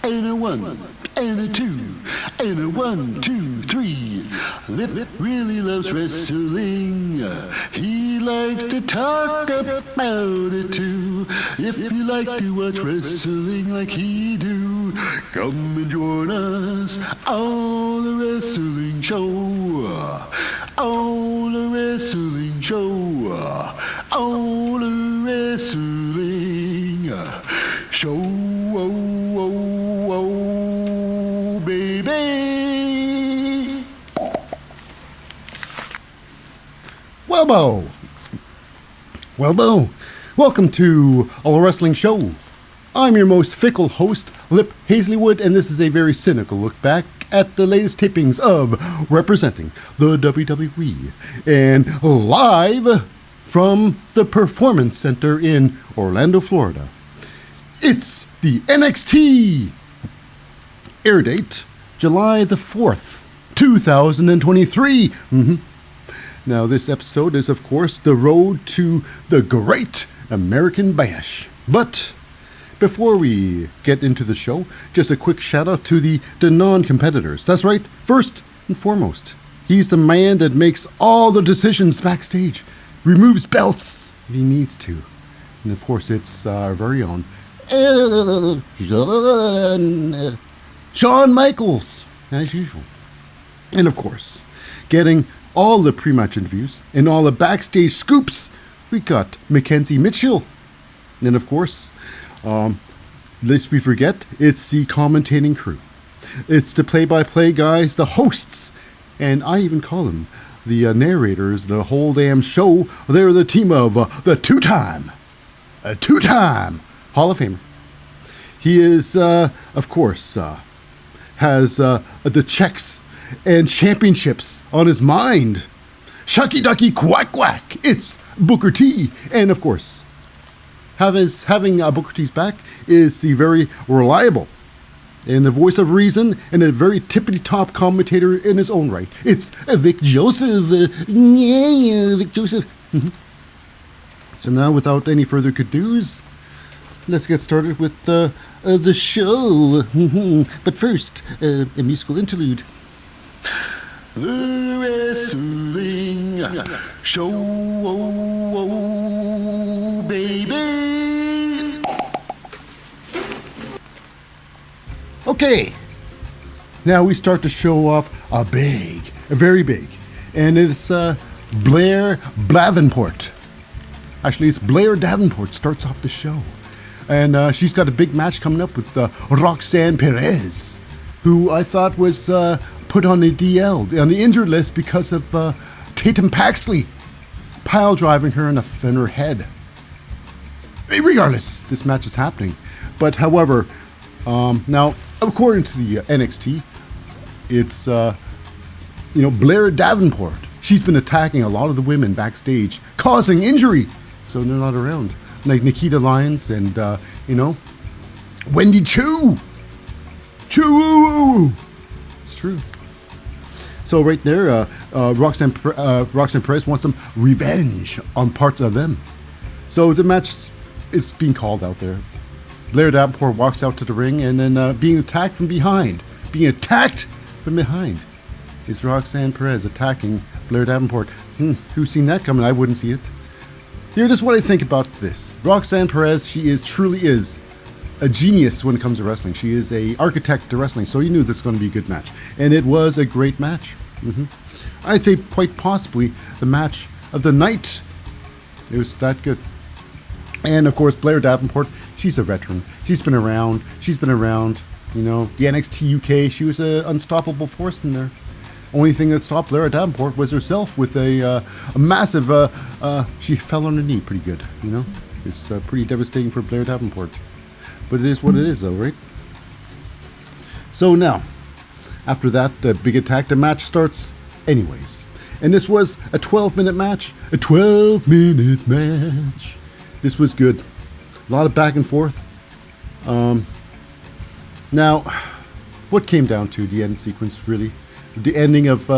and a 1, and a 2, and a 1, 2, 3. Lip really loves wrestling. He likes to talk about it too. If you like to watch wrestling like he do, come and join us on the wrestling show. On the wrestling show. On the wrestling show. Oh, oh, oh, baby. Well, welcome to All Wrestling Show. I'm your most fickle host, Lip Hazlewood, and this is a very cynical look back at the latest tapings of Representing the WWE, and live from the Performance Center in Orlando, Florida. It's the NXT air date, July the 4th, 2023. Now, this episode is, of course, the road to the Great American Bash. But before we get into the show, just a quick shout out to the non-competitors. That's right, first and foremost, he's the man that makes all the decisions backstage, removes belts if he needs to. And of course, it's our very own Shawn Michaels, as usual. And of course, getting all the pre-match interviews and all the backstage scoops, we got Mackenzie Mitchell. And of course, lest we forget, it's the commentating crew. It's the play-by-play guys, the hosts, and I even call them the narrators, the whole damn show. They're the team of the two-time Hall of Famer. He is, of course, has the checks and championships on his mind. Shucky ducky quack quack. It's Booker T. And of course, having Booker T's back is the very reliable and the voice of reason and a very tippity-top commentator in his own right. It's Vic Joseph. Vic Joseph. So now, without any further ado-dos, let's get started with the show. But first, a musical interlude. The wrestling show, baby. Okay, now we start to show off a very big, and it's Blare Davenport. Actually, it's Blare Davenport starts off the show, and she's got a big match coming up with Roxanne Perez, who I thought was put on the DL, on the injured list because of Tatum Paxley pile driving her in her head. Regardless, this match is happening. But however, now according to the NXT, it's Blare Davenport. She's been attacking a lot of the women backstage, causing injury, so they're not around. Like Nikita Lyons and Wendy Choo. It's true. So right there, Roxanne Perez wants some revenge on parts of them. So the match is being called out there. Blare Davenport walks out to the ring and then being attacked from behind. Is Roxanne Perez attacking Blare Davenport. Who's seen that coming? I wouldn't see it. Here, just what I think about this. Roxanne Perez, she truly is a genius when it comes to wrestling. She is a architect to wrestling, so you knew this was going to be a good match. And it was a great match. I'd say quite possibly the match of the night. It was that good. And of course, Blare Davenport, she's a veteran. She's been around, the NXT UK, she was an unstoppable force in there. Only thing that stopped Lyra Valkyria was herself with a massive, she fell on her knee pretty good, It's pretty devastating for Lyra Valkyria. But it is what it is, though, right? So now, after that big attack, the match starts anyways. And this was a 12-minute match. A 12-minute match. This was good. A lot of back and forth. Now, what came down to the end sequence, really? The ending of,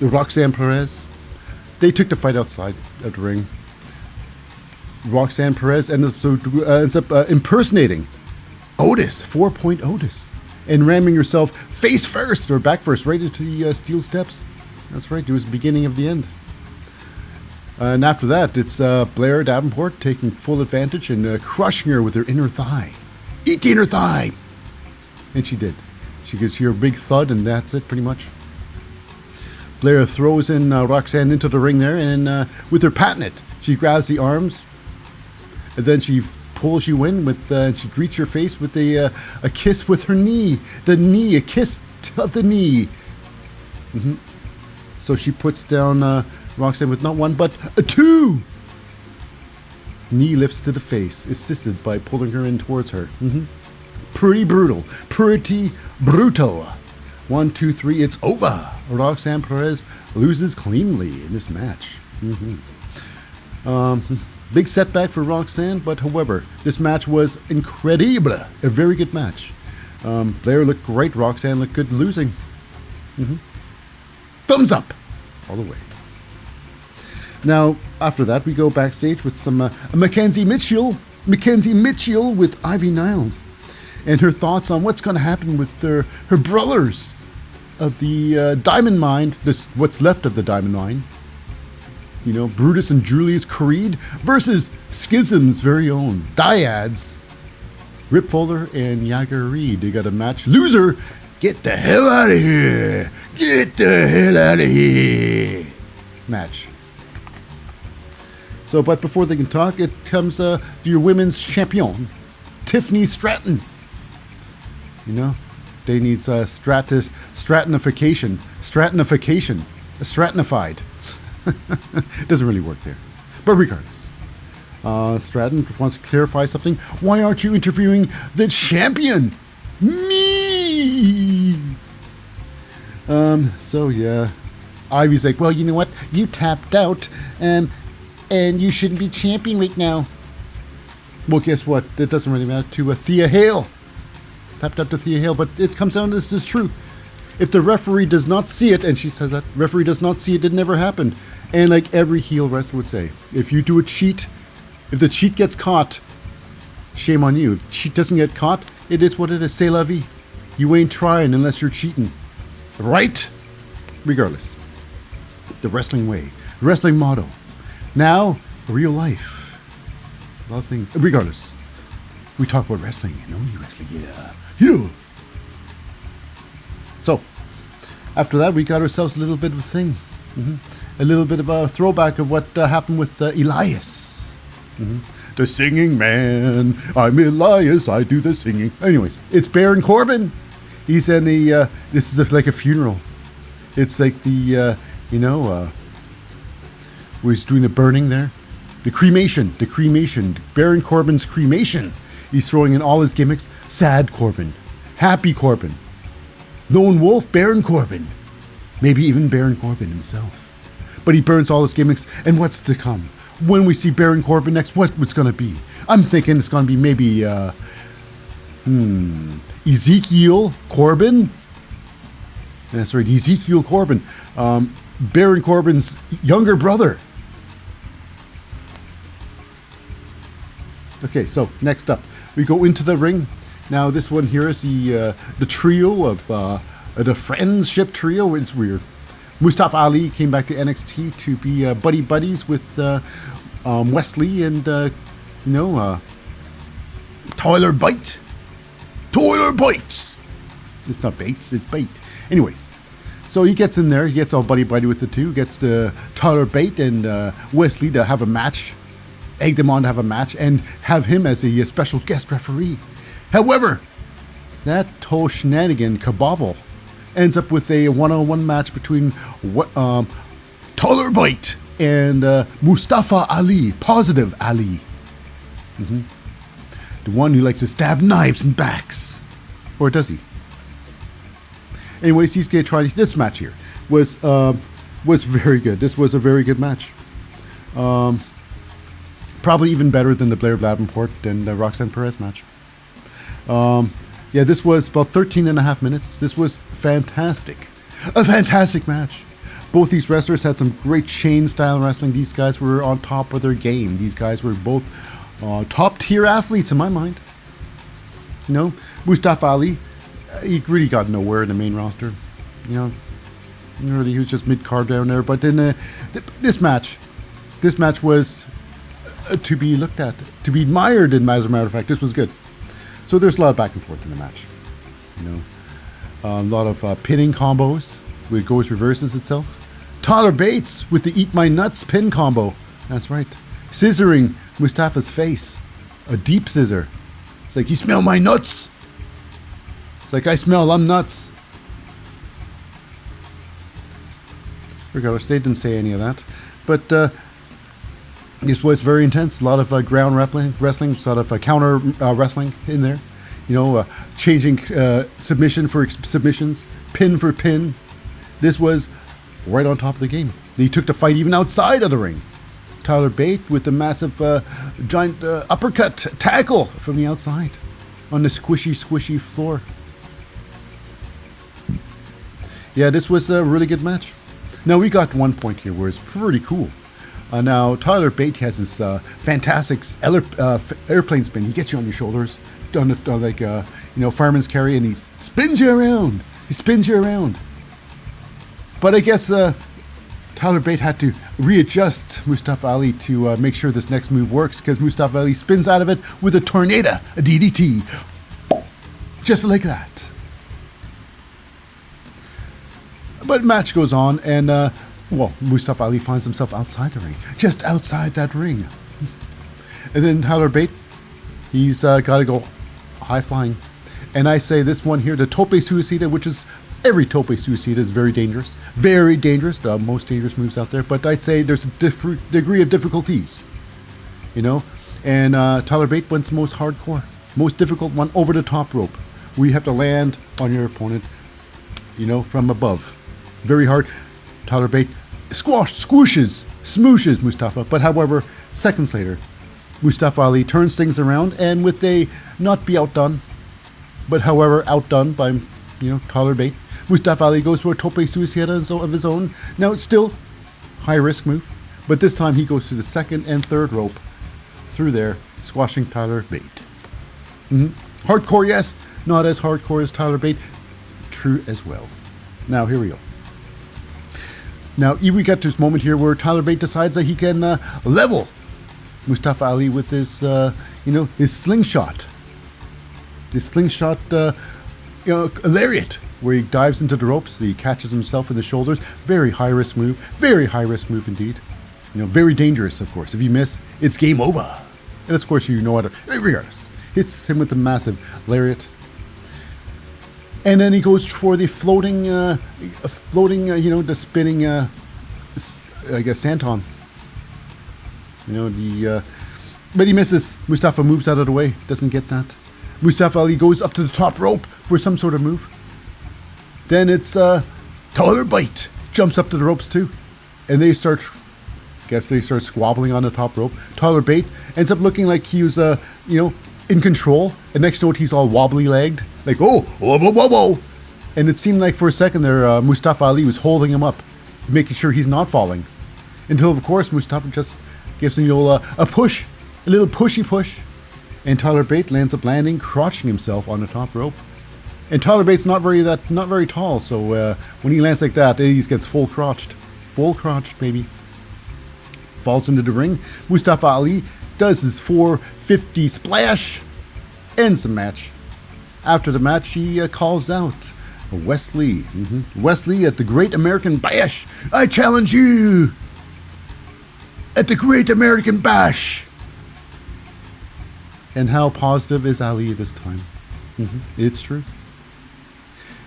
Roxanne Perez. They took the fight outside of the ring. Roxanne Perez ends up impersonating Otis, 4-point Otis, and ramming herself face first or back first right into the steel steps. That's right, it was the beginning of the end. And after that, it's Blare Davenport taking full advantage and crushing her with her inner thigh. Eat the inner thigh! And she did. She gets her big thud, and that's it pretty much. Blair throws in Roxanne into the ring there, and with her patent, she grabs the arms, and then she pulls you in with. She greets your face with a kiss with her knee. The knee, a kiss of the knee. Mm-hmm. So she puts down Roxanne with not one but a two. Knee lifts to the face, assisted by pulling her in towards her. Mm-hmm. Pretty brutal. Pretty brutal. 1, 2, 3, it's over. Roxanne Perez loses cleanly in this match. Mm-hmm. Big setback for Roxanne, but however, this match was incredible. A very good match. Blair looked great. Roxanne looked good losing. Mm-hmm. Thumbs up all the way. Now, after that, we go backstage with some Mackenzie Mitchell with Ivy Nile, and her thoughts on what's going to happen with her brothers of the Diamond Mine, what's left of the Diamond Mine. You know, Brutus and Julius Creed versus Schism's very own Dyads, Rip Fowler and Jagger Reed. They got a match. Loser, get the hell out of here! Get the hell out of here! Match. So, but before they can talk, it comes to your women's champion, Tiffany Stratton. You know, they need stratinification, stratinified. Doesn't really work there. But regardless, Stratton wants to clarify something. Why aren't you interviewing the champion? Me! So yeah. Ivy's like, well, you know what? You tapped out, and you shouldn't be champion right now. Well, guess what? It doesn't really matter to Thea Hale. Tapped out to Thea Hale, but it comes down to this is true. If the referee does not see it, and she says that, referee does not see it, it never happened. And like every heel wrestler would say, if you do a cheat, if the cheat gets caught, shame on you. If the cheat doesn't get caught, it is what it is. C'est la vie. You ain't trying unless you're cheating. Right? Regardless. The wrestling way. Wrestling motto. Now, real life. A lot of things. Regardless. We talk about wrestling and only wrestling. Yeah. So, after that, we got ourselves a little bit of a thing. Mm-hmm. A little bit of a throwback of what happened with Elias. Mm-hmm. The singing man. I'm Elias. I do the singing. Anyways, it's Baron Corbin. He's in the, this is like a funeral. It's like the, where he's doing the burning there. The cremation. Baron Corbin's cremation. He's throwing in all his gimmicks. Sad Corbin. Happy Corbin. Lone Wolf, Baron Corbin. Maybe even Baron Corbin himself. But he burns all his gimmicks. And what's to come? When we see Baron Corbin next, what's going to be? I'm thinking it's going to be maybe, Ezekiel Corbin? That's right, Ezekiel Corbin. Baron Corbin's younger brother. Okay, so next up, we go into the ring. Now, this one here is the trio of the friendship trio. It's weird. Mustafa Ali came back to NXT to be buddies with Wesley and Tyler Bate. Tyler Bates. It's not Bates, it's Bate. Anyways, so he gets in there. He gets all buddy with the two. Gets Tyler Bate and Wesley to have a match. Egg them on to have a match and have him as a special guest referee. However, that whole shenanigan kabobble ends up with a one-on-one match between Tyler Bate and Mustafa Ali, Positive Ali. Mm-hmm. The one who likes to stab knives in backs. Or does he? Anyways, he's going to try this match here. Was very good. This was a very good match. Probably even better than the Blare Davenport and Roxanne Perez match. This was about 13 and a half minutes. This was fantastic. A fantastic match. Both these wrestlers had some great chain style wrestling. These guys were on top of their game. These guys were both top tier athletes in my mind. You know, Mustafa Ali, he really got nowhere in the main roster. You know, really, he was just mid-card down there. But in this match was to be looked at, to be admired. As a matter of fact, this was good. So there's a lot of back and forth in the match. You know, a lot of pinning combos where it goes reverses itself. Tyler Bates with the Eat My Nuts pin combo. That's right. Scissoring Mustafa's face. A deep scissor. It's like, you smell my nuts? It's like, I smell, I'm nuts. Regardless, they didn't say any of that. But this was very intense. A lot of ground wrestling, sort of counter wrestling in there. You know, changing submission for submissions, pin for pin. This was right on top of the game. He took the fight even outside of the ring. Tyler Bate with the massive giant uppercut tackle from the outside on the squishy floor. Yeah, this was a really good match. Now, we got one point here where it's pretty cool. Now, Tyler Bate has this fantastic airplane spin. He gets you on your shoulders, like, fireman's carry, and he spins you around. He spins you around. But I guess Tyler Bate had to readjust Mustafa Ali to make sure this next move works, because Mustafa Ali spins out of it with a tornado, a DDT. Just like that. But match goes on, and, Mustafa Ali finds himself outside the ring. Just outside that ring. And then Tyler Bate, he's got to go high flying. And I say this one here, the Tope Suicida, which is, every Tope Suicida is very dangerous. Very dangerous, the most dangerous moves out there. But I'd say there's a degree of difficulties, you know. And Tyler Bate went the most hardcore, most difficult one, over the top rope, where you have to land on your opponent, you know, from above. Very hard. Tyler Bate smooshes Mustafa. But however, seconds later, Mustafa Ali turns things around, and with a not be outdone, but however outdone by, you know, Tyler Bate, Mustafa Ali goes for a Tope Suicida of his own. Now, it's still high risk move, but this time he goes through the second and third rope through there, squashing Tyler Bate. Hardcore, yes. Not as hardcore as Tyler Bate. True as well. Now, here we go. Now, we got this moment here where Tyler Bate decides that he can level Mustafa Ali with his, his slingshot. His slingshot, lariat, where he dives into the ropes. He catches himself in the shoulders. Very high risk move. Very high risk move indeed. You know, very dangerous, of course. If you miss, it's game over. And of course, you know what? Regardless, hits him with the massive lariat. And then he goes for the floating, the spinning, I guess, senton. You know, but he misses. Mustafa moves out of the way. Doesn't get that. Mustafa Ali goes up to the top rope for some sort of move. Then it's Tyler Bate jumps up to the ropes too. And they start squabbling on the top rope. Tyler Bate ends up looking like he was, in control. And next note, he's all wobbly-legged. Like, whoa. And it seemed like for a second there, Mustafa Ali was holding him up, making sure he's not falling. Until, of course, Mustafa just gives him a push, a little pushy push. And Tyler Bate ends up landing, crotching himself on the top rope. And Tyler Bate's not very tall, so when he lands like that, he gets full crotched, baby. Falls into the ring. Mustafa Ali does his 450 splash, ends the match. After the match, he calls out Wesley. Wesley at the Great American Bash. I challenge you at the Great American Bash. And how positive is Ali this time? It's true.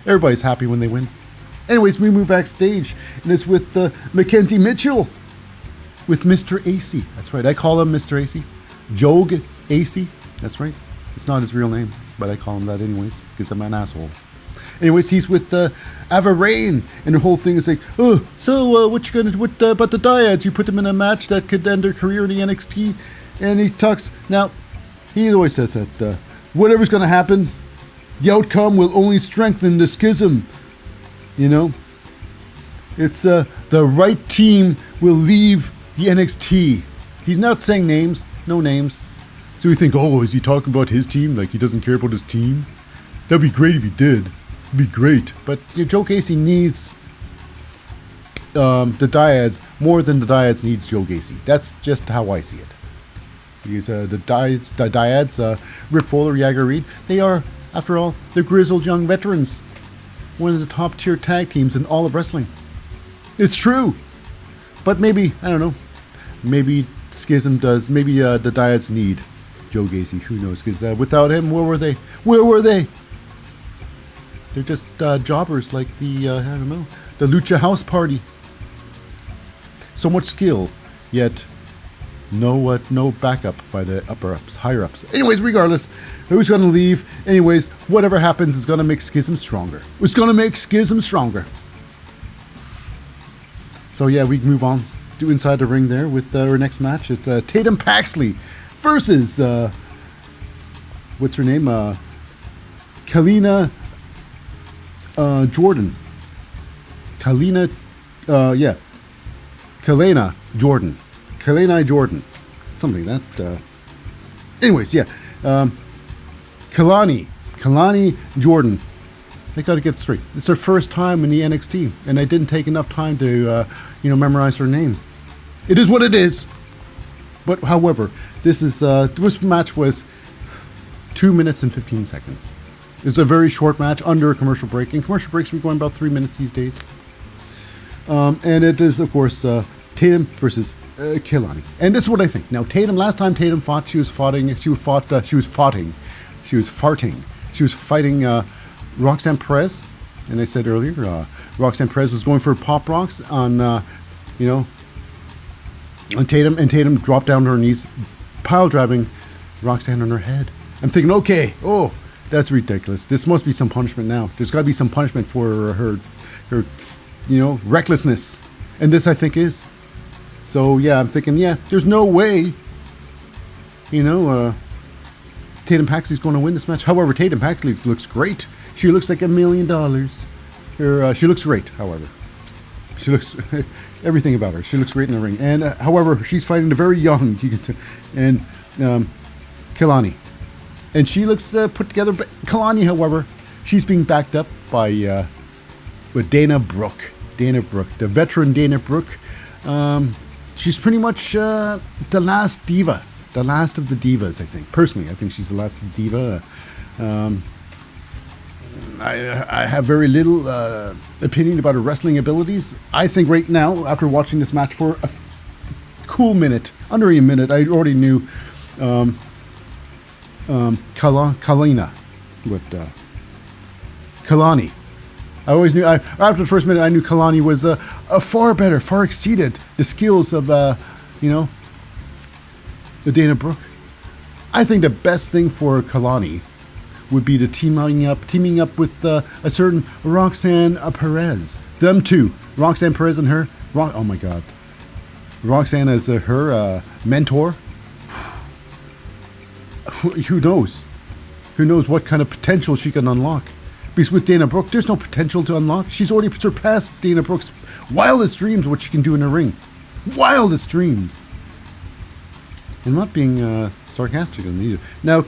Everybody's happy when they win. Anyways, we move backstage, and it's with Mackenzie Mitchell with Mr. AC. That's right, I call him Mr. AC. Jog AC. That's right. It's not his real name, but I call him that anyways, because I'm an asshole. Anyways, he's with Ava Rain, and the whole thing is like, what about the dyads? You put them in a match that could end their career in the NXT, and he talks. Now, he always says that whatever's going to happen, the outcome will only strengthen the schism. You know, it's the right team will leave the NXT. He's not saying names, no names, So we think, oh, is he talking about his team? Like he doesn't care about his team? That'd be great if he did. It'd be great. But Joe Gacy needs the Dyads more than the Dyads needs Joe Gacy. That's just how I see it. Because the Dyads, Rip Fowler, Jagger, Reed, they are, after all, the grizzled young veterans. One of the top tier tag teams in all of wrestling. It's true. But maybe, I don't know, maybe Schism does, maybe the Dyads need Joe Gacy. Who knows? Because without him, where were they? Where were they? They're just jobbers like the, I don't know, the Lucha House Party. So much skill, yet no backup by the higher ups. Anyways, regardless, who's going to leave? Anyways, whatever happens is going to make Schism stronger. It's going to make Schism stronger. So yeah, we move on to inside the ring there with our next match. It's Tatum Paxley versus what's her name? Kelani Jordan. Kelani Jordan. Kelani Jordan. Something like that. Anyways, yeah. Kelani Jordan. I got to get straight. It's her first time in the NXT, and I didn't take enough time to, memorize her name. It is what it is. But however, this match was 2 minutes and 15 seconds. It's a very short match under a commercial break. And commercial breaks were going about 3 minutes these days. And it is, of course, Tatum versus Kelani. And this is what I think. Now, last time Tatum fought, she was fighting Roxanne Perez. And I said earlier, Roxanne Perez was going for pop rocks on, on Tatum, and Tatum dropped down to her knees, pile driving Roxanne on her head. I'm thinking, okay, that's ridiculous. This must be some punishment now. There's got to be some punishment for her recklessness. And this, I think, is. So, yeah, I'm thinking, there's no way, Tatum Paxley's going to win this match. However, Tatum Paxley looks great. She looks like $1 million. She looks great, however. She looks, everything about her. She looks great in the ring. And, however, she's fighting the very young, and Kelani. And she looks put together. But Kelani, however, she's being backed up by with Dana Brooke. Dana Brooke, the veteran Dana Brooke. She's pretty much the last diva. The last of the divas, I think. Personally, I think she's the last diva. I have very little opinion about her wrestling abilities. I think right now, after watching this match for a cool minute, under a minute, I already knew Kelani. I always knew, after the first minute, I knew Kelani was far exceeded the skills of, the Dana Brooke. I think the best thing for Kelani would be to teaming up with a certain Roxanne Perez. Them two, Roxanne Perez and her. Oh my God, Roxanne as her mentor. Who knows? Who knows what kind of potential she can unlock? Because with Dana Brooke, there's no potential to unlock. She's already surpassed Dana Brooke's wildest dreams, what she can do in the ring. Wildest dreams. I'm not being sarcastic on either. Now,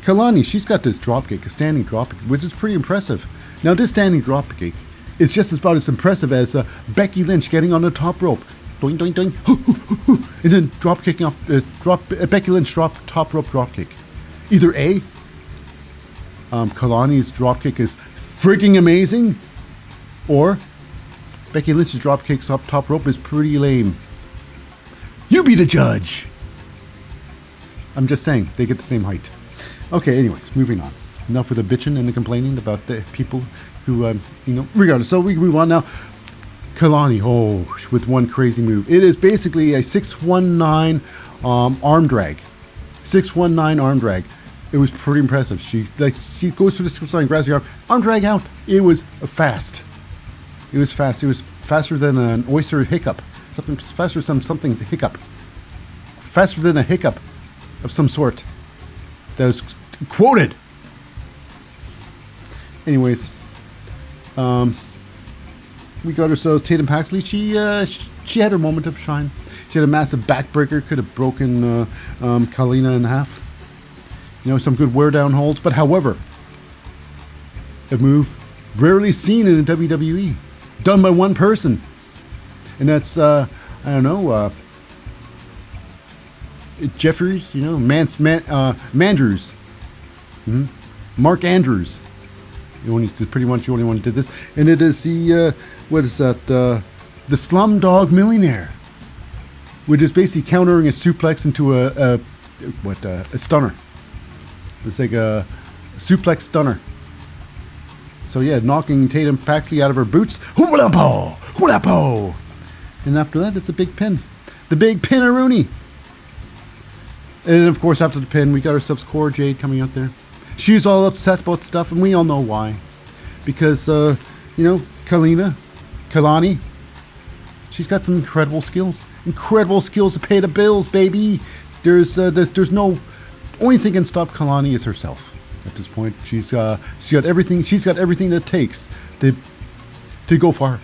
Kelani, she's got this dropkick, a standing dropkick, which is pretty impressive. Now, this standing dropkick is just about as impressive as Becky Lynch getting on the top rope. Doing, doing, doing, and then dropkicking off, Becky Lynch top rope dropkick. Either A, Kelani's dropkick is freaking amazing, or Becky Lynch's dropkicks off top rope is pretty lame. You be the judge. I'm just saying, they get the same height. Okay, anyways, moving on. Enough with the bitching and the complaining about the people who, regardless. So we move on now. Kelani, with one crazy move. It is basically a 619 arm drag. 619 arm drag. It was pretty impressive. She goes through the 619, grabs the arm drag out. It was fast. It was fast. It was faster than an oyster hiccup. Something faster than something's hiccup. Faster than a hiccup of some sort. That was quoted. Anyways, we got ourselves Tatum Paxley. She had her moment of shine. She had a massive backbreaker, could have broken Kalina in half. Some good wear down holds. But however, a move rarely seen in the WWE, done by one person, and that's Jeffries, Mandrews, Mark Andrews. Pretty much the only one who did this, and it is the the Slumdog Millionaire, which is basically countering a suplex into a stunner. It's like a suplex stunner. So yeah, knocking Tatum Paxley out of her boots. Hula-po! Hula-po! And after that, it's a big pin. The big pin-a-rooney. And of course, after the pin, we got ourselves Cora Jade coming out there. She's all upset about stuff, and we all know why. Because, Kelani, she's got some incredible skills. Incredible skills to pay the bills, baby. There's no... Only thing can stop Kelani is herself. At this point, she's got everything. She's got everything that it takes to go far.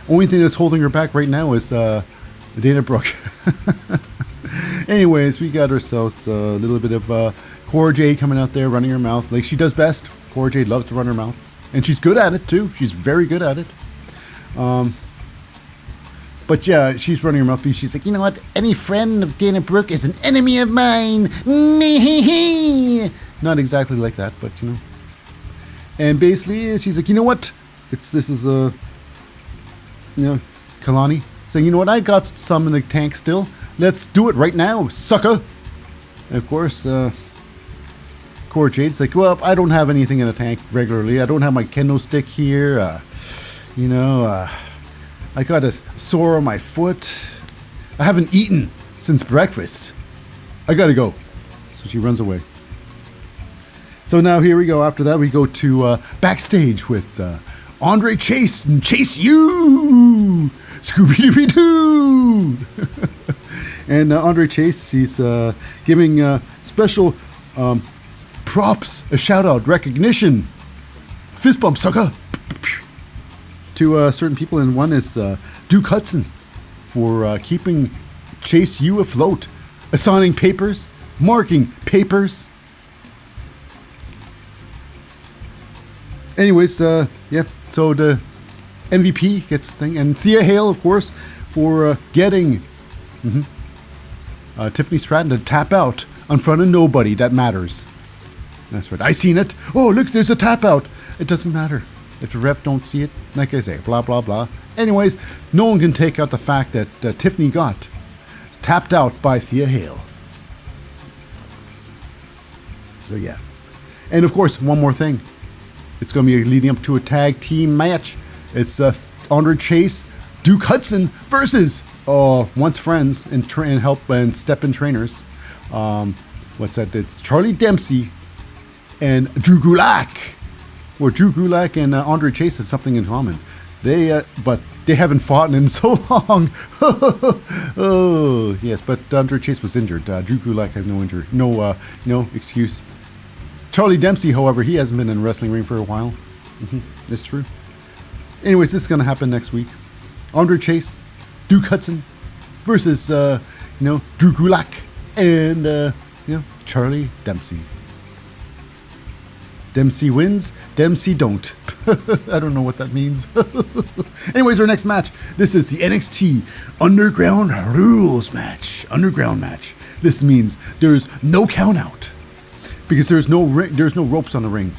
Only thing that's holding her back right now is Dana Brooke. Anyways, we got ourselves a little bit of Cora Jade coming out there, running her mouth like she does best. Cora Jade loves to run her mouth, and she's good at it too. She's very good at it. But yeah, she's running her mouth. She's like, you know what? Any friend of Dana Brooke is an enemy of mine. Not exactly like that, but And basically, she's like, you know what? This is Kelani saying, you know what? I got some in the tank still. Let's do it right now, sucker. And of course, Cora Jade's like, well, I don't have anything in the tank regularly. I don't have my kendo stick here. I got a sore on my foot. I haven't eaten since breakfast. I gotta go. So she runs away. So now here we go. After that, we go to backstage with Andre Chase and Chase U. Scooby-Dooby-Doo. And Andre Chase, he's giving special props, a shout-out, recognition, fist bump, sucker, to certain people. And one is Duke Hudson for keeping Chase U afloat, assigning papers, marking papers. Anyways, so the MVP gets the thing. And Thea Hale, of course, for getting Tiffany Stratton to tap out in front of nobody that matters. That's right. I seen it. Oh, look, there's a tap out. It doesn't matter. If the ref don't see it, like I say, blah, blah, blah. Anyways, no one can take out the fact that Tiffany got tapped out by Thea Hale. So, yeah. And, of course, one more thing. It's going to be leading up to a tag team match. It's Andre Chase, Duke Hudson versus once friends and help and step-in trainers. It's Charlie Dempsey and Drew Gulak. Where Drew Gulak and Andre Chase has something in common. But they haven't fought in so long. Oh yes, but Andre Chase was injured. Drew Gulak has no injury, no excuse. Charlie Dempsey, however, he hasn't been in a wrestling ring for a while. It's true. Anyways, this is going to happen next week. Andre Chase, Duke Hudson versus Drew Gulak and Charlie Dempsey. Dempsey wins, Dempsey don't. I don't know what that means. Anyways, our next match. This is the NXT Underground Rules match. Underground match. This means there's no count out because there's no ropes on the ring.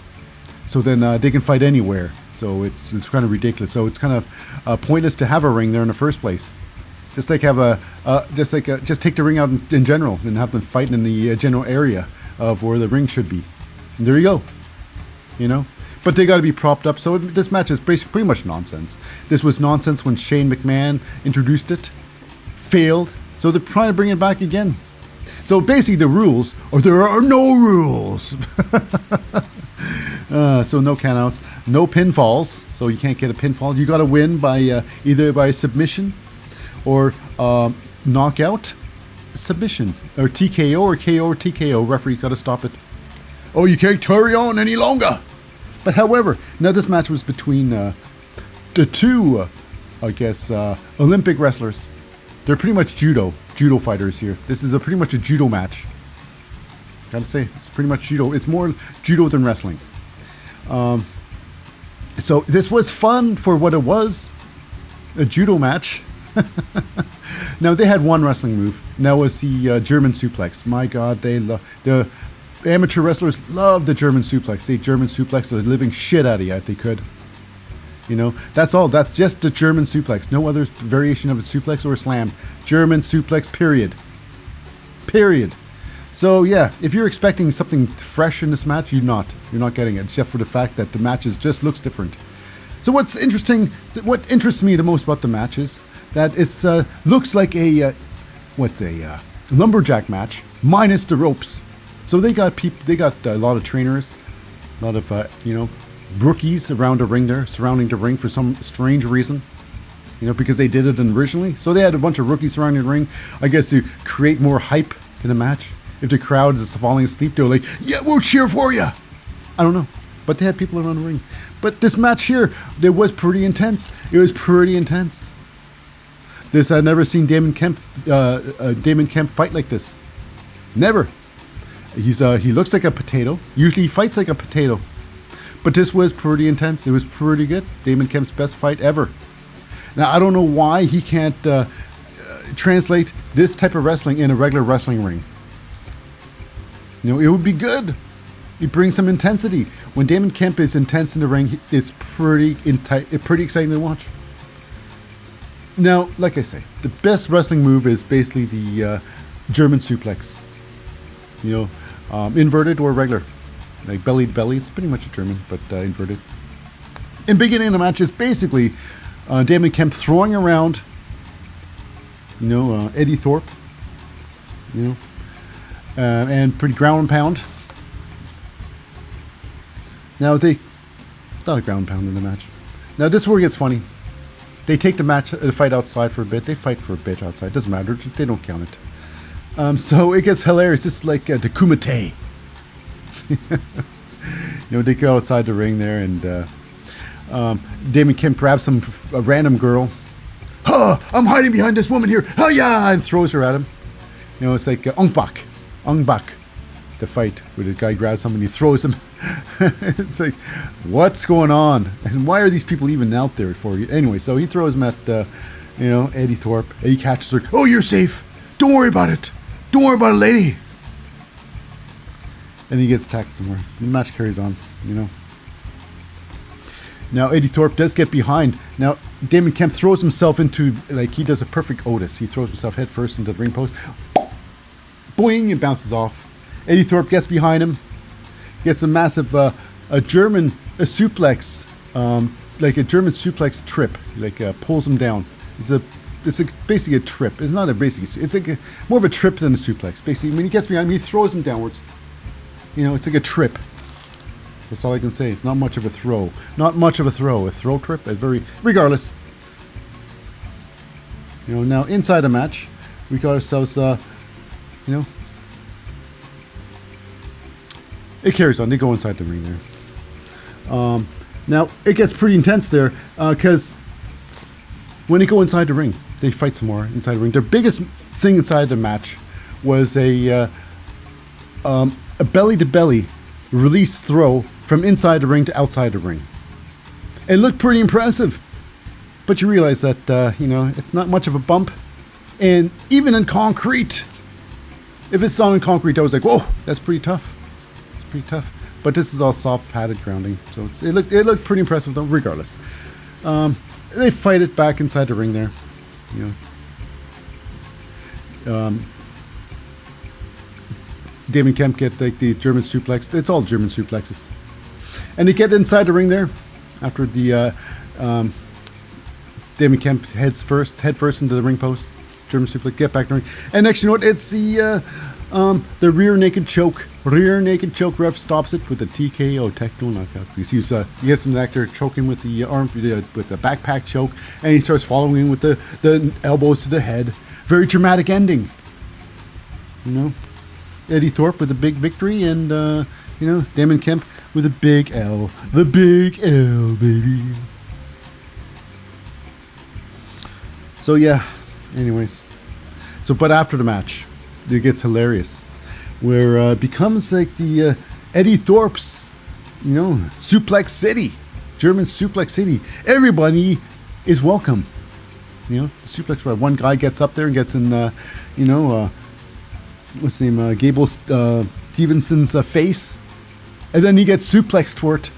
So then they can fight anywhere. So it's kind of ridiculous. So it's kind of pointless to have a ring there in the first place. Just take the ring out in general and have them fight in the general area of where the ring should be. And there you go. But they got to be propped up. So this match is pretty much nonsense. This was nonsense when Shane McMahon introduced it. Failed. So they're trying to bring it back again. So basically the rules, or there are no rules. So no countouts, no pinfalls. So you can't get a pinfall. You got to win by either by submission or knockout, submission, or TKO or KO or TKO. Referee's got to stop it. Oh, you can't carry on any longer. But however, now this match was between the two, Olympic wrestlers, they're pretty much judo fighters here. This is pretty much a judo match. Gotta say, it's pretty much judo. It's more judo than wrestling. So this was fun for what it was, a judo match. Now they had one wrestling move, and that was the German suplex. My God, the amateur wrestlers love the German suplex. They German suplex the living shit out of you if they could. You know, that's all. That's just the German suplex. No other variation of a suplex or a slam. German suplex, period. Period. So yeah, if you're expecting something fresh in this match, you're not getting it, except for the fact that the matches just looks different. So what's interesting, what interests me the most about the match is that it's looks like a lumberjack match minus the ropes. So they got a lot of trainers, a lot of rookies around the ring there, surrounding the ring for some strange reason. Because they did it originally. So they had a bunch of rookies surrounding the ring, I guess, to create more hype in the match. If the crowd is falling asleep, they're like, yeah, we'll cheer for you. I don't know. But they had people around the ring. But this match here, it was pretty intense. It was pretty intense. I've never seen Damon Kemp fight like this. Never. He looks like a potato. Usually he fights like a potato. But this was pretty intense. It was pretty good. Damon Kemp's best fight ever. Now, I don't know why he can't translate this type of wrestling in a regular wrestling ring. It would be good. He brings some intensity. When Damon Kemp is intense in the ring, it's pretty exciting to watch. Now, like I say, the best wrestling move is basically the German suplex. Inverted or regular. Like belly to belly. It's pretty much a German, but inverted. In beginning of the match, it's basically Damon Kemp throwing around, Eddie Thorpe, and pretty ground and pound. Now not a ground and pound in the match. Now this is where it gets funny. They take the fight outside for a bit. They fight for a bit outside. Doesn't matter. They don't count it. So it gets hilarious. It's like the kumite. They go outside the ring there, and Damon Kemp grabs a random girl. I'm hiding behind this woman here. Oh yeah, and throws her at him. It's like Ungbak, the fight where the guy grabs somebody, throws him. It's like, what's going on? And why are these people even out there for you? Anyway, so he throws him at Eddie Thorpe. Eddie catches her. Oh, you're safe. Don't worry about it. Don't worry about it, lady. And he gets attacked somewhere. The match carries on, Now, Eddie Thorpe does get behind. Now, Damon Kemp throws himself into, he does a perfect Otis. He throws himself head first into the ring post. Boing, and bounces off. Eddie Thorpe gets behind him. Gets a massive, German suplex, like a German suplex trip. Pulls him down. It's basically a trip. It's not a basic. It's like more of a trip than a suplex. Basically, when he gets behind him, he throws him downwards. It's like a trip. That's all I can say. It's not much of a throw. Not much of a throw. A throw trip. Regardless. Now inside the match, we got ourselves, it carries on. They go inside the ring there. Now it gets pretty intense there because when they go inside the ring, they fight some more inside the ring. Their biggest thing inside the match was a belly to belly release throw from inside the ring to outside the ring. It looked pretty impressive, but you realize that it's not much of a bump, and even in concrete, if it's not in concrete, I was like, whoa, that's pretty tough. It's pretty tough. But this is all soft padded grounding, so it looked pretty impressive though. Regardless, they fight it back inside the ring there. Damon Kemp get the German suplex. It's all German suplexes. And they get inside the ring there after the Damon Kemp head first into the ring post. German suplex, get back in the ring. And next, it's the rear naked choke. Rear naked choke. Ref stops it with a TKO, techno knockout. He gets him back there choking with the arm, with the backpack choke, and he starts following with the elbows to the head. Very dramatic ending. Eddie Thorpe with a big victory, and Damon Kemp with a big L. The big L, baby. So yeah, anyways, So, but after the match, it gets hilarious, where it becomes like the Eddie Thorpe's, Suplex City, German Suplex City. Everybody is welcome. The suplex where one guy gets up there and gets in, what's his name, Gable Stevenson's face, and then he gets suplexed for it.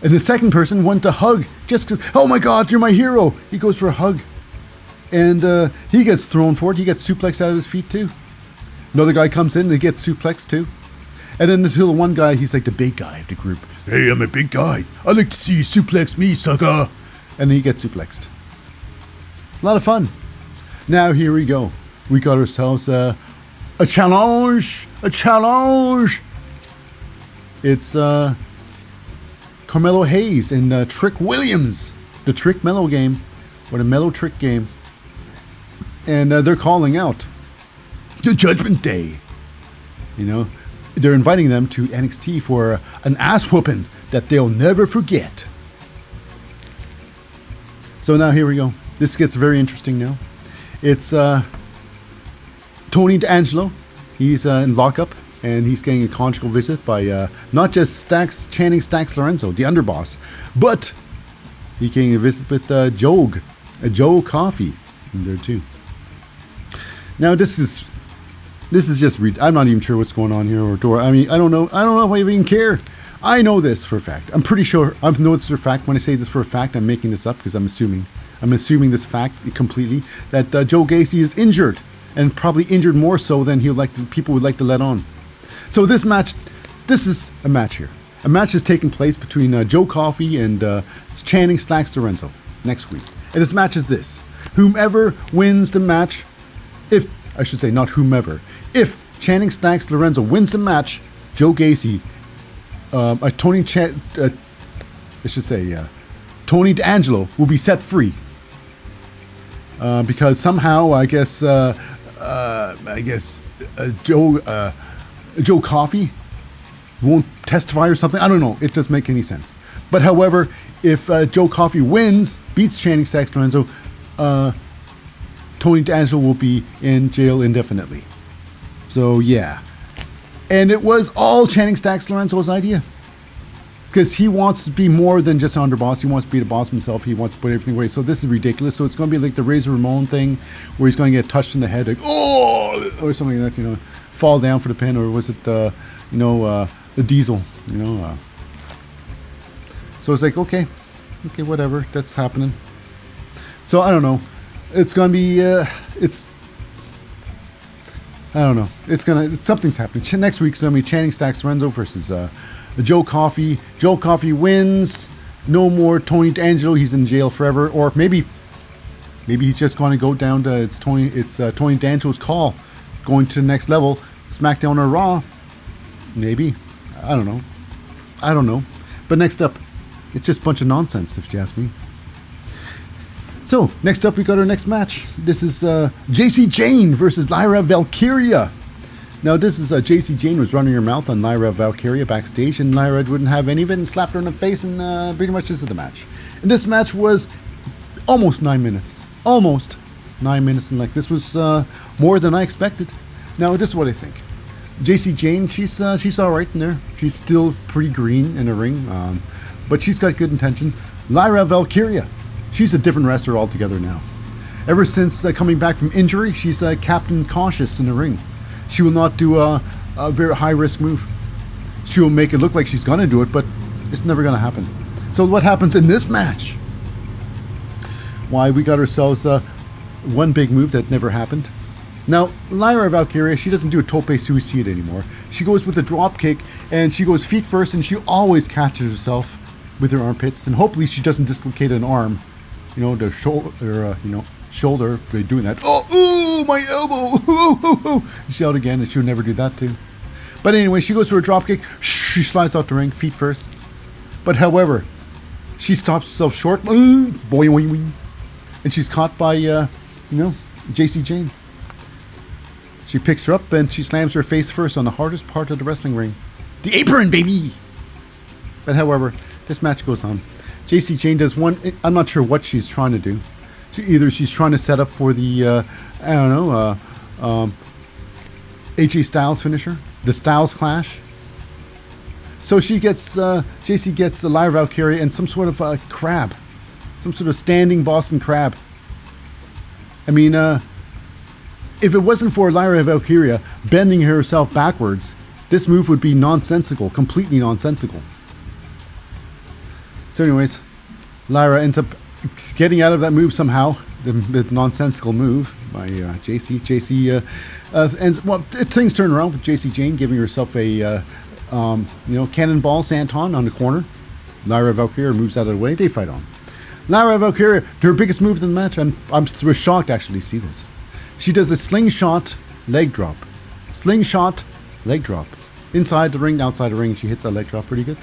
And the second person went to hug just because, oh my God, you're my hero. He goes for a hug. And he gets thrown for it. He gets suplexed out of his feet too. Another guy comes in and he gets suplexed too. And then until the one guy, he's like the big guy of the group. Hey, I'm a big guy. I like to see you suplex me, sucker. And he gets suplexed. A lot of fun. Now here we go. We got ourselves a challenge. A challenge. It's Carmelo Hayes and Trick Williams. The Trick Mello game. Or the Mello Trick game. And they're calling out the Judgment Day. They're inviting them to NXT for an ass whooping that they'll never forget. So now here we go. This gets very interesting now. It's Tony D'Angelo. He's in lockup, and he's getting a conjugal visit by not just Channing Stacks Lorenzo, the underboss, but he's getting a visit with Joe Coffey in there too. Now this is just I'm not even sure what's going on here, or I mean I don't know if I even care. I know this for a fact. I'm pretty sure I know this for a fact. When I say this for a fact, I'm making this up because I'm assuming this fact completely that Joe Gacy is injured, and probably injured more so than people would like to let on. So this is a match here. A match is taking place between Joe Coffey and Channing Stacks Lorenzo next week. And this match is this. Whomever wins the match, if Channing Stacks Lorenzo wins the match, Joe Gacy, Tony D'Angelo will be set free. Because somehow, Joe Coffey won't testify or something. I don't know. It doesn't make any sense. But however, if Joe Coffey beats Channing Stacks Lorenzo, Tony D'Angelo will be in jail indefinitely. So yeah. And it was all Channing Stacks Lorenzo's idea. Because he wants to be more than just an underboss. He wants to be the boss himself. He wants to put everything away. So this is ridiculous. So it's going to be like the Razor Ramon thing, where he's going to get touched in the head, like, oh, or something like that, fall down for the pin, or was it, the Diesel, So it's like, okay, whatever, that's happening. So I don't know. It's going to be, I don't know. Something's happening. Next week's going to be Channing Stacks Lorenzo versus Joe Coffey. Joe Coffey wins. No more Tony D'Angelo. He's in jail forever. Or maybe he's just going to go down to Tony D'Angelo's call, going to the next level, SmackDown or Raw. Maybe. I don't know. But next up, it's just a bunch of nonsense, if you ask me. So, next up, we got our next match. This is Jacy Jayn versus Lyra Valkyria. Now, this is Jacy Jayn was running her mouth on Lyra Valkyria backstage, and Lyra wouldn't have any of it and slapped her in the face, and pretty much this is the match. And this match was almost 9 minutes. Almost 9 minutes, and this was more than I expected. Now, this is what I think. Jacy Jayn, she's all right in there. She's still pretty green in the ring, but she's got good intentions. Lyra Valkyria, she's a different wrestler altogether now. Ever since coming back from injury, she's Captain Cautious in the ring. She will not do a very high-risk move. She will make it look like she's going to do it, but it's never going to happen. So what happens in this match? Why, we got ourselves one big move that never happened. Now, Lyra Valkyria, she doesn't do a tope suicide anymore. She goes with a drop kick, and she goes feet first, and she always catches herself with her armpits, and hopefully she doesn't dislocate an arm, the shoulder by doing that. Oh, ooh, my elbow! She yelled again, and she would never do that too. But anyway, she goes for a drop kick. She slides out the ring, feet first. But however, she stops herself short, boing, and she's caught by, Jacy Jayn. She picks her up and she slams her face first on the hardest part of the wrestling ring, the apron, baby. But however, this match goes on. Jacy Jayn does one. I'm not sure what she's trying to do. She's trying to set up for the, AJ Styles finisher, the Styles Clash. So Jacy gets the Lyra Valkyria and some sort of crab, some sort of standing Boston crab. I mean, if it wasn't for Lyra Valkyria bending herself backwards, this move would be nonsensical, completely nonsensical. So anyways, Lyra ends up getting out of that move somehow, the nonsensical move by Jacy. Jacy ends, well, things turn around with Jacy Jayn giving herself a cannonball senton on the corner. Lyra Valkyria moves out of the way. They fight on. Lyra Valkyria, her biggest move in the match. I was shocked to actually see this. She does a slingshot leg drop. Slingshot leg drop. Inside the ring, outside the ring, she hits a leg drop pretty good.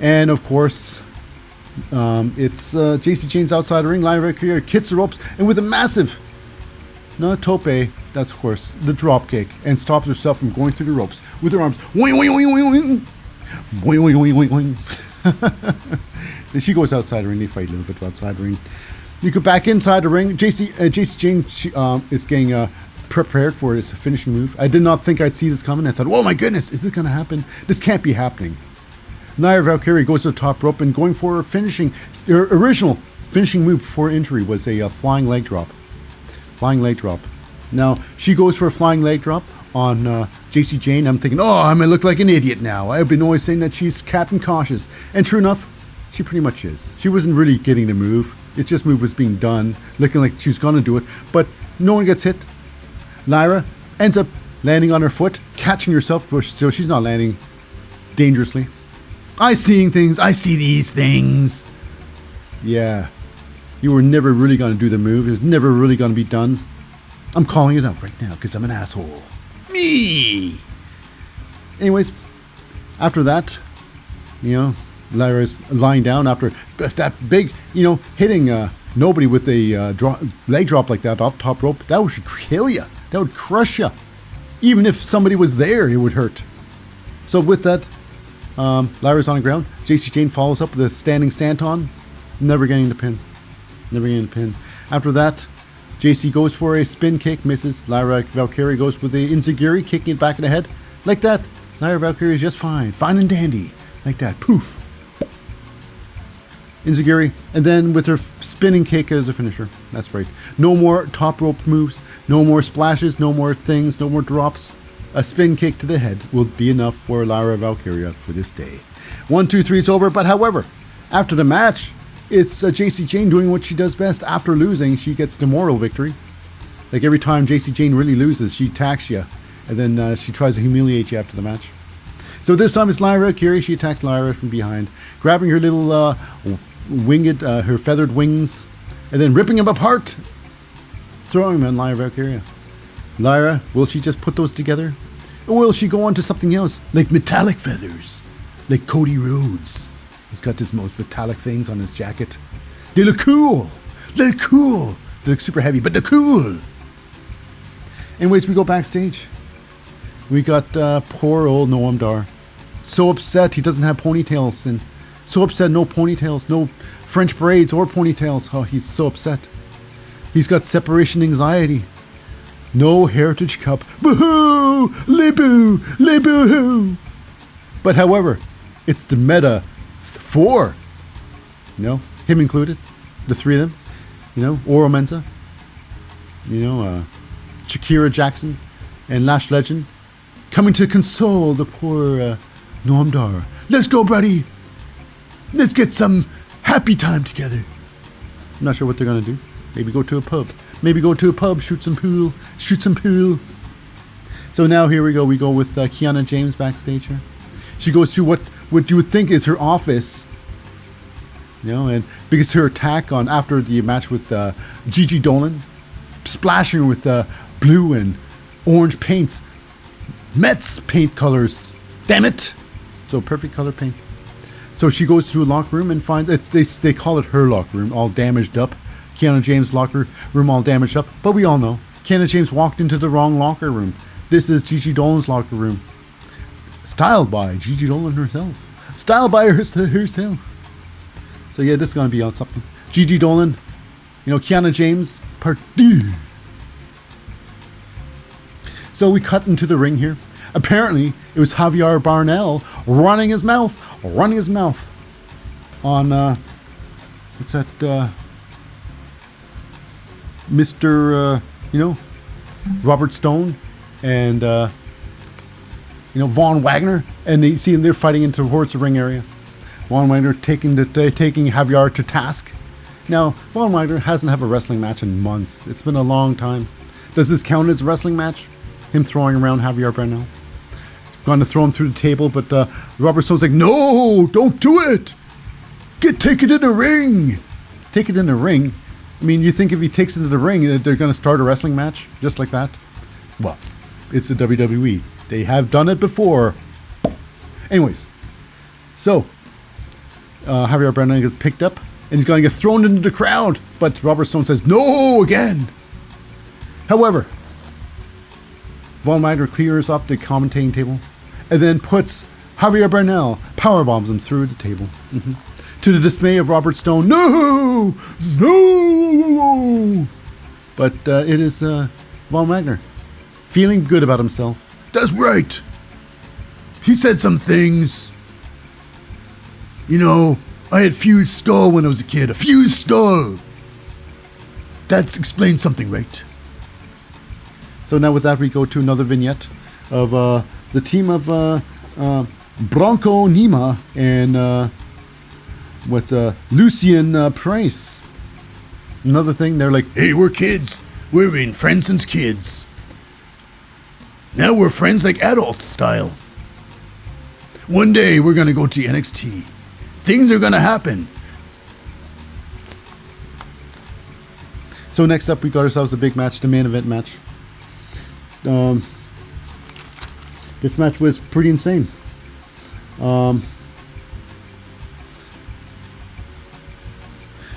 And of course, it's Jacy Jayn's outside the ring. Lyra Valkyria hits the ropes, and with a massive, not a tope, that's of course the drop kick, and stops herself from going through the ropes with her arms. Wing, wing, wing, wing, wing. Wing, wing, wing, wing, wing. Then she goes outside the ring. They fight a little bit outside the ring. You go back inside the ring. Jacy Jayn is getting prepared for his finishing move. I did not think I'd see this coming. I thought, oh my goodness, is this going to happen? This can't be happening. Lyra Valkyria goes to the top rope and going for her original finishing move before injury was a flying leg drop. Flying leg drop. Now, she goes for a flying leg drop on Jacy Jayn. I'm thinking, oh, I'm going to look like an idiot now. I've been always saying that she's Captain Cautious. And true enough, she pretty much is. She wasn't really getting the move. It just move was being done, looking like she was going to do it. But no one gets hit. Lyra ends up landing on her foot, catching herself, so she's not landing dangerously. I see things. I see these things. Yeah. You were never really going to do the move. It was never really going to be done. I'm calling it out right now because I'm an asshole. Me! Anyways, after that, Lyra's lying down after that big, hitting nobody with a leg drop like that off top rope. That would kill you. That would crush you. Even if somebody was there, it would hurt. So with that, Lyra's on the ground. Jacy Jayn follows up with a standing senton. Never getting the pin. Never getting the pin. After that, Jacy goes for a spin kick, misses. Lyra Valkyria goes with the enziguri, kicking it back in the head. Like that, Lyra Valkyria is just fine. Fine and dandy. Like that. Poof. Enziguri. And then with her spinning kick as a finisher. That's right. No more top rope moves. No more splashes. No more things. No more drops. A spin kick to the head will be enough for Lyra Valkyria for this day. 1, 2, 3, it's over. But however, after the match, it's Jacy Jayn doing what she does best. After losing, she gets the moral victory. Like every time Jacy Jayn really loses, she attacks you. And then she tries to humiliate you after the match. So this time it's Lyra Valkyria. She attacks Lyra from behind, grabbing her little her feathered wings, and then ripping them apart, throwing them on Lyra Valkyria. Lyra, will she just put those together? Or will she go on to something else, like metallic feathers, like Cody Rhodes? He's got these most metallic things on his jacket. They look cool. They look cool. They look super heavy, but they're cool. Anyways, we go backstage. We got poor old Noam Dar. So upset he doesn't have ponytails. And so upset, no ponytails, no French braids or ponytails. Oh, he's so upset. He's got separation anxiety. No Heritage Cup. Boo-hoo! Le-boo! Le-boo-hoo! But however, it's the Meta 4. Him included. The three of them. Oro Mensa. Shakira Jackson and Lash Legend coming to console the poor Noam Dar. Let's go, buddy. Let's get some happy time together. I'm not sure what they're going to do. Maybe go to a pub. Shoot some pool. So now here we go. We go with Kiana James backstage here. She goes to what you would think is her office. And because her attack on after the match with Gigi Dolan, splashing her with blue and orange paints. Mets paint colors. Damn it. So perfect color paint. So she goes to a locker room and finds they call it her locker room, all damaged up. Kiana James' locker room all damaged up. But we all know Kiana James walked into the wrong locker room. This is Gigi Dolan's locker room. Styled by Gigi Dolan herself. Styled by herself. So yeah, this is going to be on something. Gigi Dolan, Kiana James, part 2. So we cut into the ring here. Apparently, it was Javier Barnell running his mouth on, what's that, Mr., Robert Stone and, Von Wagner. And you see they're fighting towards the ring area. Von Wagner taking Javier to task. Now, Von Wagner hasn't had a wrestling match in months. It's been a long time. Does this count as a wrestling match? Him throwing around Javier Barnell? Going to throw him through the table, but Robert Stone's like, no, don't do it. Take it in the ring. Take it in the ring? I mean, you think if he takes it to the ring, they're going to start a wrestling match just like that? Well, it's the WWE. They have done it before. Anyways, so Javier Barnell gets picked up, and he's going to get thrown into the crowd. But Robert Stone says, no, again. However, Von Wagner clears up the commentating table and then puts Javier Barnell, powerbombs him through the table. To the dismay of Robert Stone, no! But it is Von Wagner feeling good about himself. That's right. He said some things. I had fused skull when I was a kid. A fused skull. That explains something, right? So now with that, we go to another vignette of the team of Bronco Nima and Lucien Price. Another thing, they're like, hey, we're kids. We've been friends since kids. Now we're friends like adult style. One day we're going to go to NXT. Things are going to happen. So next up, we got ourselves a big match, the main event match. This match was pretty insane.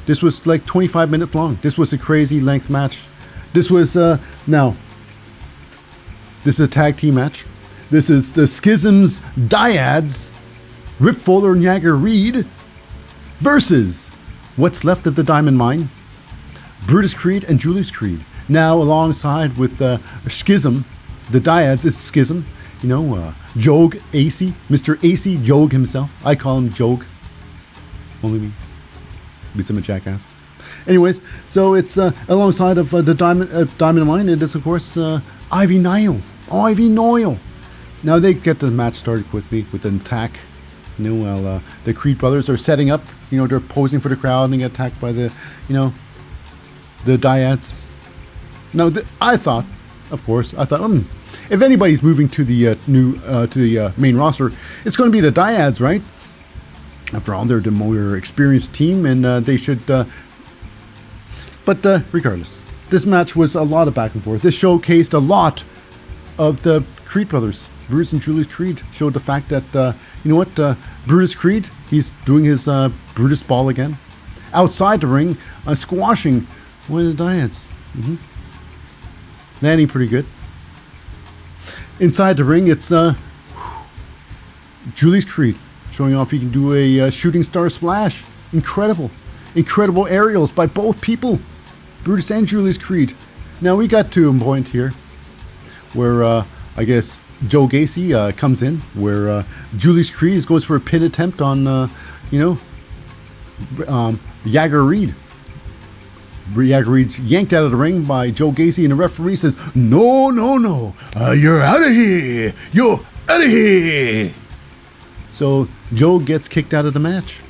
This was like 25 minutes long. This was a crazy length match. This was, now, this is a tag team match. This is the Schism's Dyads, Rip Fowler and Jagger Reed, versus what's left of the Diamond Mine, Brutus Creed and Julius Creed. Now, alongside with Schism, the Dyads is Schism. Jog AC, Mr. AC Jog himself. I call him Jog. Only me. Because I'm a jackass. Anyways, so it's alongside of the Diamond Mine. It is, of course, Ivy Nile. Now they get the match started quickly with an attack. While the Creed brothers are setting up. They're posing for the crowd and they get attacked by the Dyads. Now, I thought, if anybody's moving to the main roster, it's going to be the Dyads, right? After all, they're the more experienced team, and they should. But regardless, this match was a lot of back and forth. This showcased a lot of the Creed brothers. Brutus and Julius Creed showed the fact that Brutus Creed, he's doing his Brutus ball again, outside the ring, squashing one of the Dyads. Landing pretty good. Inside the ring, it's Julius Creed showing off he can do a shooting star splash. Incredible aerials by both people, Brutus and Julius Creed. Now we got to a point here where I guess Joe Gacy comes in, where Julius Creed goes for a pin attempt on Jagger Reed. Jagger Reed's yanked out of the ring by Joe Gacy, and the referee says, no, you're out of here. You're out of here. So Joe gets kicked out of the match.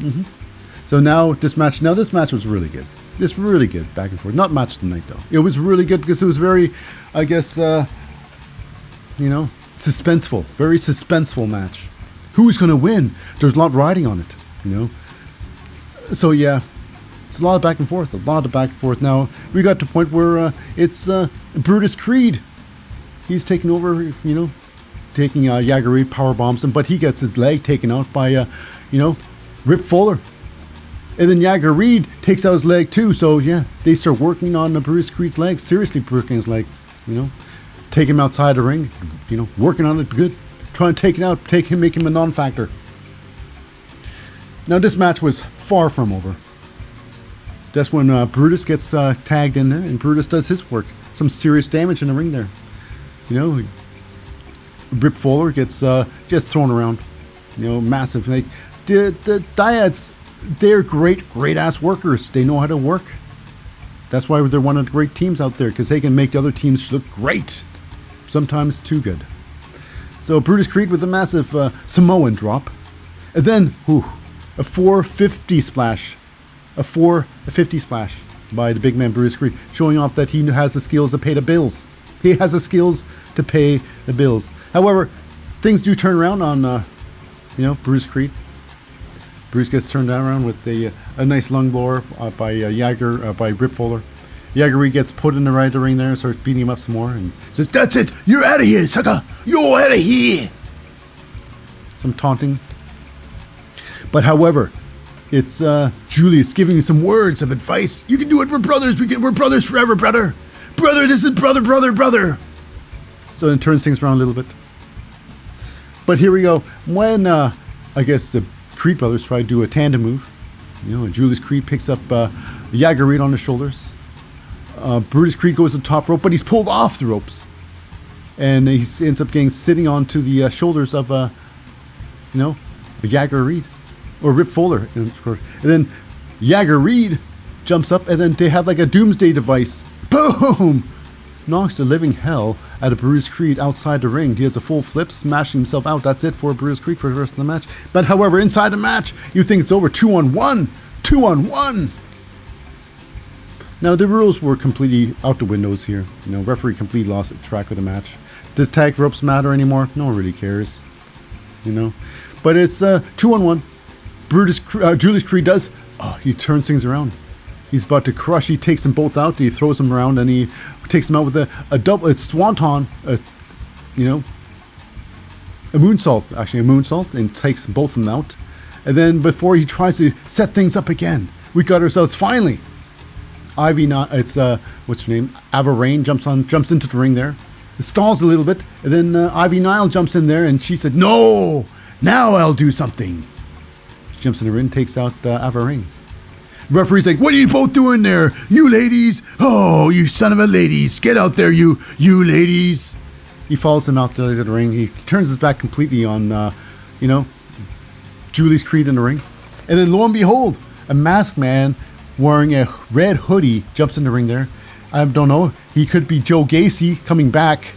So now this match was really good. This really good back and forth. Not match tonight though. It was really good because it was very, I guess, suspenseful. Very suspenseful match. Who's going to win? There's a lot riding on it, So yeah. It's a lot of back and forth. Now, we got to the point where it's Brutus Creed. He's taking over, taking Jagger Reed, power bombs him, but he gets his leg taken out by, Rip Fowler. And then Jagger Reed takes out his leg too, so yeah, they start working on Brutus Creed's leg, seriously working his leg, take him outside the ring, working on it good, trying to take it out, make him a non-factor. Now, this match was far from over. That's when Brutus gets tagged in there, and Brutus does his work. Some serious damage in the ring there. Rip Fowler gets just thrown around. Massive. Like the Dyads, they're great ass workers. They know how to work. That's why they're one of the great teams out there, because they can make the other teams look great. Sometimes too good. So Brutus Creed with a massive Samoan drop. And then, a 450 splash. A 450 splash by the big man Brutus Creed, showing off that he has the skills to pay the bills. He has the skills to pay the bills. However, things do turn around on, Brutus Creed. Bruce gets turned around with a nice lung blower by Jagger, by Rip Fowler. Jagger gets put in the right of the ring there and starts beating him up some more and says, "That's it! You're out of here, sucker! You're out of here!" Some taunting. But however, it's Julius giving some words of advice. "You can do it. We're brothers. We're brothers forever, brother. Brother, this is brother. So it turns things around a little bit. But here we go. When I guess the Creed brothers try to do a tandem move, and Julius Creed picks up Jagger on the shoulders. Brutus Creed goes to the top rope, but he's pulled off the ropes, and he ends up sitting onto the shoulders of Jagger or Rip Fowler, and then Jagger jumps up, and then they have like a doomsday device. Boom! Knocks the living hell out of Brutus Creed outside the ring. He has a full flip, smashing himself out. That's it for Brutus Creed for the rest of the match. But however, inside the match, you think it's over. 2-on-1. 2-on-1. Now, the rules were completely out the windows here. Referee completely lost track of the match. Do tag ropes matter anymore? No one really cares. But it's 2-on-1. Julius Creed does. He turns things around. He's about to crush. He takes them both out. He throws them around, and he takes them out with a double. It's swanton, a moonsault. Actually, a moonsault, and takes both of them out. And then before he tries to set things up again, we got ourselves finally. It's what's her name? Ava Rain jumps into the ring there. It stalls a little bit, and then Ivy Nile jumps in there, and she said, "No, now I'll do something." She jumps in the ring, takes out Ava Rain. Referee's like, "What are you both doing there? You ladies? Oh, you son of a ladies. Get out there, you ladies." He follows them out to the ring. He turns his back completely on, Julius Creed in the ring. And then lo and behold, a masked man wearing a red hoodie jumps in the ring there. I don't know. He could be Joe Gacy coming back.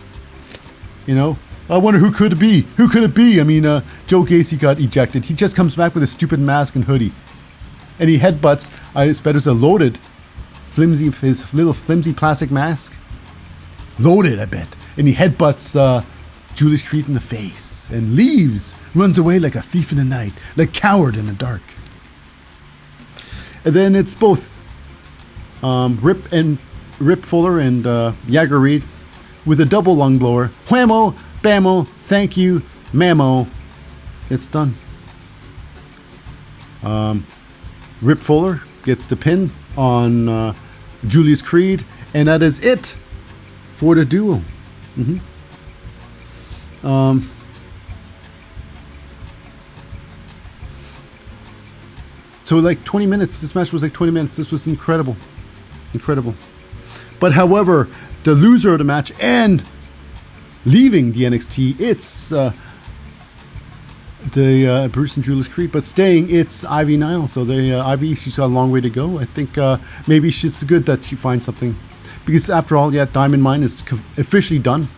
I wonder who could it be? Who could it be? I mean, Joe Gacy got ejected. He just comes back with a stupid mask and hoodie. And he headbutts, I bet it's a loaded, his little flimsy plastic mask. Loaded, I bet. And he headbutts Julius Creed in the face and leaves, runs away like a thief in the night, like a coward in the dark. And then it's both Rip Fowler and Jagger with a double lung blower. Whammo, bammo, thank you, mammo. It's done. Rip Fowler gets the pin on Julius Creed, and that is it for the duo. So like 20 minutes. This match was like 20 minutes. This was incredible. But however, the loser of the match and leaving the NXT, it's the Brutus and Julius Creed, but staying, it's Ivy Nile. So Ivy, she's got a long way to go. I think maybe it's good that she finds something, because after all, Diamond Mine is officially done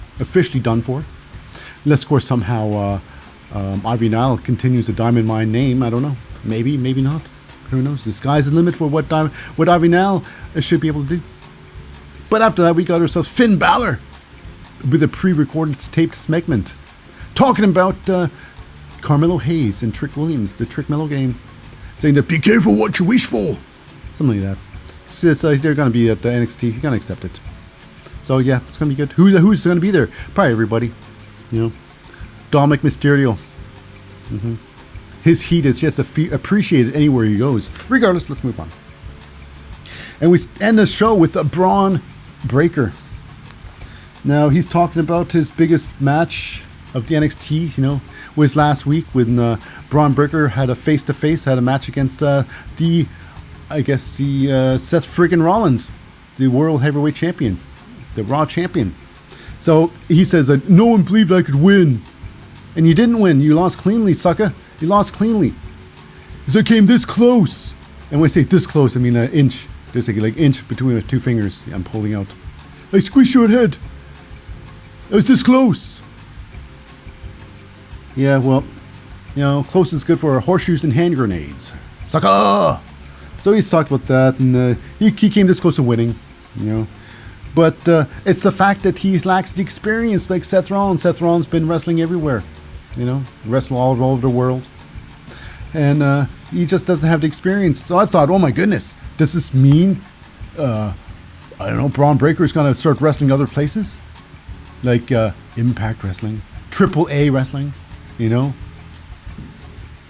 for. Unless, of course, somehow Ivy Nile continues the Diamond Mine name. I don't know. Maybe not. Who knows? The sky's the limit for what Ivy Nile should be able to do. But after that, we got ourselves Finn Balor with a pre-recorded taped segment talking about Carmelo Hayes and Trick Williams, the Trick Mello game, saying that be careful what you wish for, something like that. It's just, they're going to be at the NXT. You're going to accept it. So yeah, it's going to be good. Who's going to be there? Probably everybody. Dominic Mysterio. His heat is just appreciated anywhere he goes. Regardless, let's move on. And we end the show with a Bron Breakker. Now, he's talking about his biggest match of the NXT, was last week when Bron Breakker had a face-to-face, had a match against Seth friggin' Rollins, the World Heavyweight Champion, the Raw Champion. So he says that no one believed I could win. And you didn't win. You lost cleanly, sucker. You lost cleanly. So I came this close. And when I say this close, I mean an inch. There's like inch between my two fingers I'm pulling out. I squished your head. I was this close. Yeah, well, close is good for horseshoes and hand grenades. Sucker! So he's talked about that, and he came this close to winning, But it's the fact that he lacks the experience like Seth Rollins. Seth Rollins been wrestling everywhere, wrestle all over the world. And he just doesn't have the experience. So I thought, oh my goodness, does this mean, Braun Breaker is going to start wrestling other places? Like Impact Wrestling, AAA Wrestling, I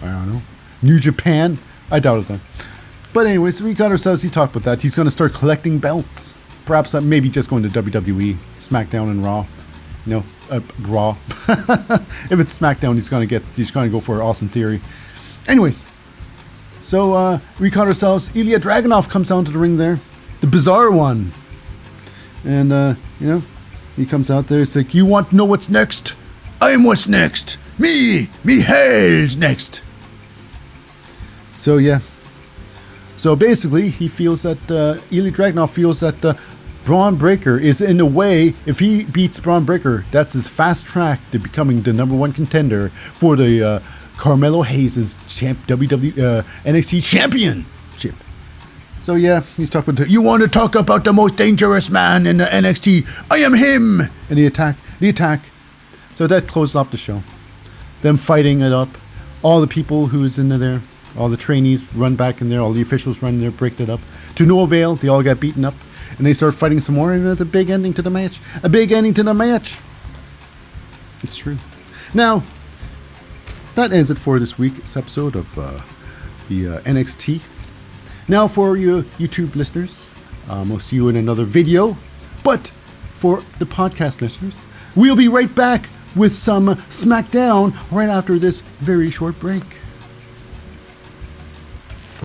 don't know. New Japan? I doubted that. But anyways, we got ourselves, he talked about that. He's going to start collecting belts. Perhaps maybe just going to WWE, SmackDown and Raw. Raw. If it's SmackDown, he's going to go for Austin Theory. Anyways, so we caught ourselves. Ilja Dragunov comes down to the ring there, the bizarre one, and he comes out there. It's like, you want to know what's next? I'm what's next. Me hell's next. So yeah. So basically, he feels that Ilja Dragunov feels that Braun Breaker is, in a way, if he beats Braun Breaker, that's his fast track to becoming the #1 contender for the Carmelo Hayes' NXT championship. So yeah, he's talking to, you want to talk about the most dangerous man in the NXT? I am him! And the attack. So that closed off the show. Them fighting it up. All the people who's in there, all the trainees run back in there, all the officials run in there, break it up. To no avail, they all got beaten up. And they start fighting some more, and it's a big ending to the match. A big ending to the match. It's true. Now, that ends it for this week's episode of the NXT. Now, for you YouTube listeners, we'll see you in another video. But for the podcast listeners, we'll be right back with some SmackDown right after this very short break.